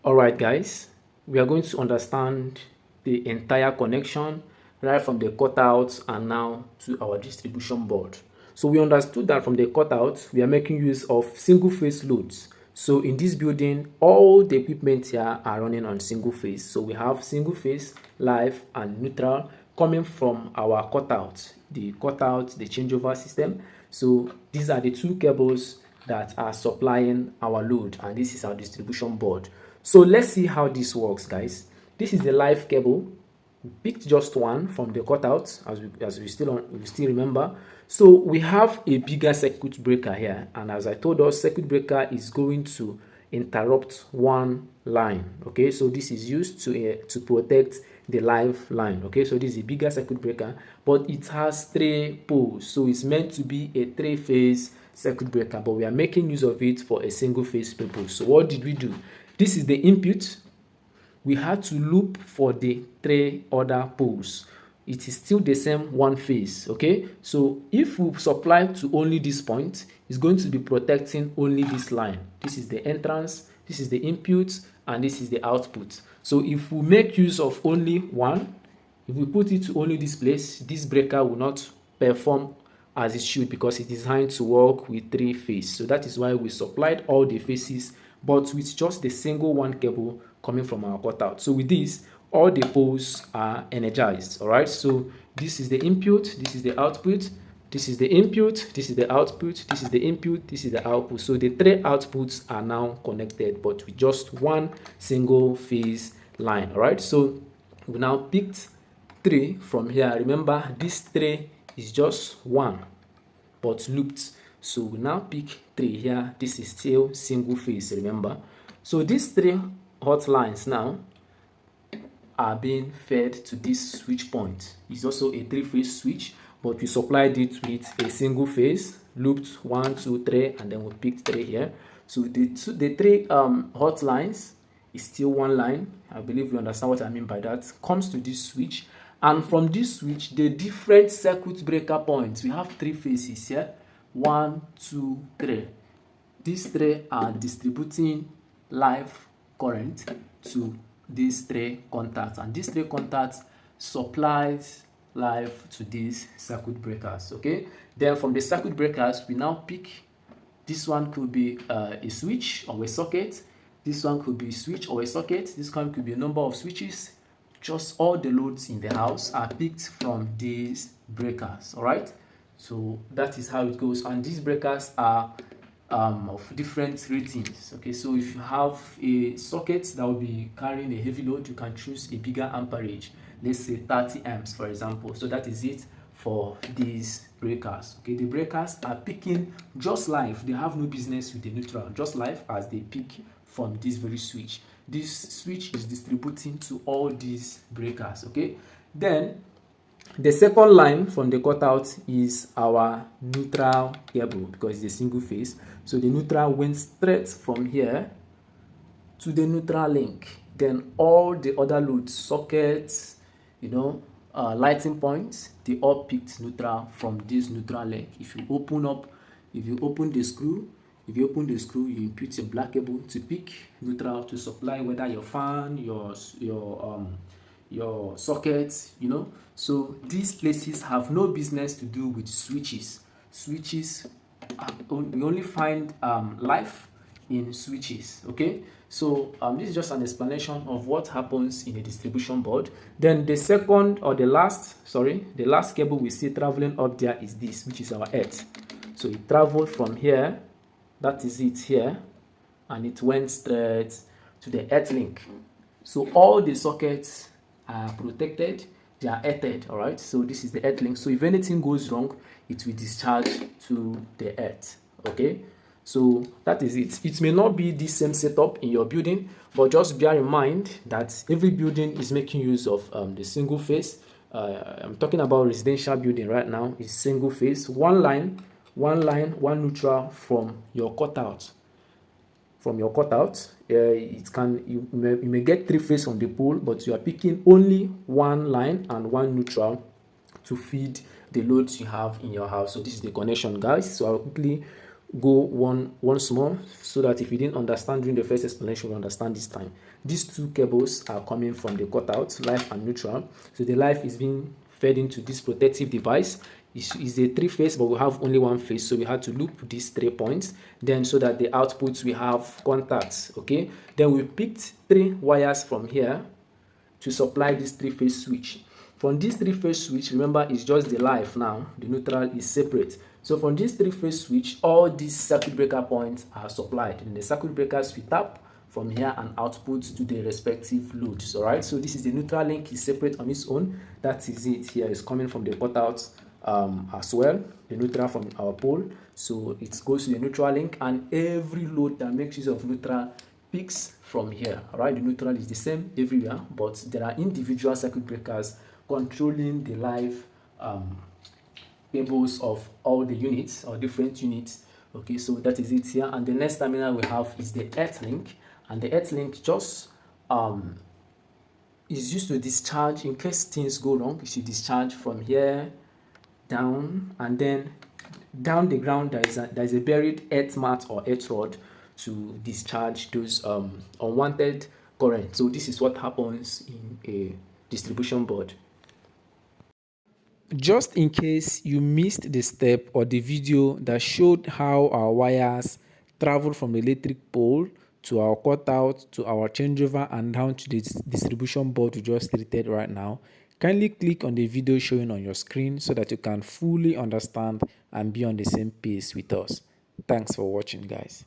Alright guys, we are going to understand the entire connection right from the cutout and now to our distribution board. So we understood that from the cutout, we are making use of single phase loads. So in this building, all the equipment here are running on single phase. So we have single phase, live and neutral coming from our cutout, the cutout, the changeover system. So these are the two cables that are supplying our load, and this is our distribution board. So let's see how this works, guys. This is the live cable. We picked just one from the cutout, as we still remember. So we have a bigger circuit breaker here, and as I told us, circuit breaker is going to interrupt one line. Okay, so this is used to protect the live line. Okay, so this is a bigger circuit breaker, but it has 3 poles, so it's meant to be a 3-phase circuit breaker, but we are making use of it for a single phase purpose. So what did we do? This is the input. We had to loop for the 3 other poles. It is still the same one phase. Okay, so if we supply to only this point, it's going to be protecting only this line. This is the entrance, this is the input, and this is the output. So if we make use of only one, if we put it to only this place, this breaker will not perform as it should, because it's designed to work with 3 phases. So that is why we supplied all the phases, but with just the single one cable coming from our cutout. So with this, all the poles are energized. All right, so this is the input, this is the output, this is the input, this is the output, this is the input, this is the output. So the 3 outputs are now connected, but with just one single phase line. All right, so we now picked 3 from here. Remember, this 3 is just 1 but looped. So we now pick 3 here. This is still single phase, remember. So these 3 hot lines now are being fed to this switch point. It's also a 3-phase switch, but we supplied it with a single phase, looped 1, 2, 3, and then we picked 3 here. So the 3 hot lines is still one line. I believe you understand what I mean by that. Comes to this switch, and from this switch, the different circuit breaker points, we have 3 phases here. 1, 2, 3. These 3 are distributing live current to these 3 contacts, and these 3 contacts supplies live to these circuit breakers. Okay, then from the circuit breakers, we now pick. This one could be a switch or a socket. This one could be a switch or a socket. This one could be a number of switches. Just all the loads in the house are picked from these breakers. All right, so that is how it goes, and these breakers are of different ratings. Okay, so if you have a socket that will be carrying a heavy load, you can choose a bigger amperage, let's say 30 amps for example. So that is it for these breakers. Okay, the breakers are picking just live. They have no business with the neutral, just live as they pick from this very switch. This switch is distributing to all these breakers. Okay, then the second line from the cutout is our neutral cable, because it's a single phase. So the neutral went straight from here to the neutral link. Then all the other loads, sockets, lighting points, they all picked neutral from this neutral link. If you open the screw, you input your black cable to pick neutral to supply whether your fan, your sockets, So these places have no business to do with switches. Switches, we only find life in switches. Okay, so this is just an explanation of what happens in a distribution board. Then the last cable we see traveling up there is this, which is our earth. So it traveled from here, that is it here, and it went straight to the earth link. So all the sockets are protected, they are earthed. All right, so this is the earth link. So if anything goes wrong, it will discharge to the earth. Okay, so that is it. It may not be the same setup in your building, but just bear in mind that every building is making use of the single phase. I'm talking about residential building right now. It's single phase, one line, one neutral from your cutout. You may get 3 phase on the pole, but you are picking only one line and one neutral to feed the loads you have in your house. So this is the connection, guys. So I'll quickly go once more, so that if you didn't understand during the first explanation, you understand this time. These two cables are coming from the cutout, live and neutral. So the live is being fed into this protective device. Is a three phase, but we have only one phase, so we had to loop these 3 points, then so that the outputs we have contacts. Okay, then we picked 3 wires from here to supply this 3-phase switch. From this 3-phase switch, remember, it's just the live now, the neutral is separate. So from this 3-phase switch, all these circuit breaker points are supplied. And the circuit breakers we tap from here and output to the respective loads. Alright, so this is the neutral link, is separate on its own. That is it here, is coming from the cutout as well, the neutral from our pole. So it goes to the neutral link, and every load that makes use of neutral picks from here. All right, the neutral is the same everywhere, but there are individual circuit breakers controlling the live cables of all the units or different units. Okay, so that is it here. And the next terminal we have is the earth link, and the earth link just is used to discharge in case things go wrong. You should discharge from here down, and then down the ground there is a buried earth mat or earth rod to discharge those unwanted current. So this is what happens in a distribution board. Just in case you missed the step or the video that showed how our wires travel from the electric pole to our cutout to our changeover and down to the distribution board we just treated right now, kindly click on the video showing on your screen so that you can fully understand and be on the same pace with us. Thanks for watching, guys.